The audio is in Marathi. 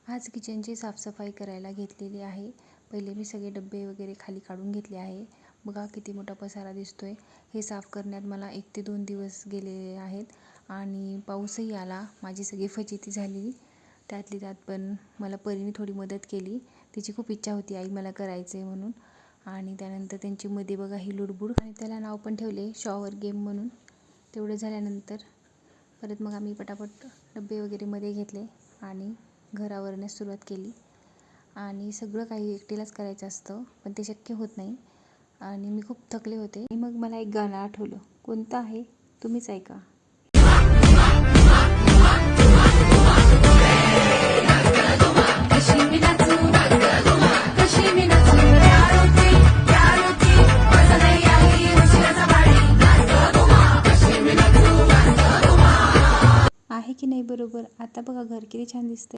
आज किचनची साफसफाई करायला घेतलेली आहे। पहिले मी सगळे डब्बे वगैरे खाली काढून घेतले आहे। बघा किती मोठा पसारा दिसतोय। हे साफ करण्यात मला 1 ते 2 दिवस गेलेले आहेत आणि पाऊसही आला, माझी सगळी फजिती झाली। त्यातली त्यात पण मला परीने थोडी मदत केली। तिची खूप इच्छा होती आई मला करायचे म्हणून। आणि त्यानंतर त्यांची मध्ये बघा ही लुडबुड आणि त्याला नाव पण ठेवले शॉवर गेम म्हणून। तेवढं झाल्यानंतर परत मग आम्ही पटापट डब्बे वगैरे मध्ये घेतले आणि घर आवरण्यास सुरुवात केली। आणि सगळं काही एकटीलाच करायचं असतं, पण ते शक्य होत नाही आणि मी खूप थकले होते। मग मला एक गाणं आठवलं, कोणतं आहे तुम्हीच ऐका। आहे की नाही बरोबर? आता बघा घर किती छान दिसतंय।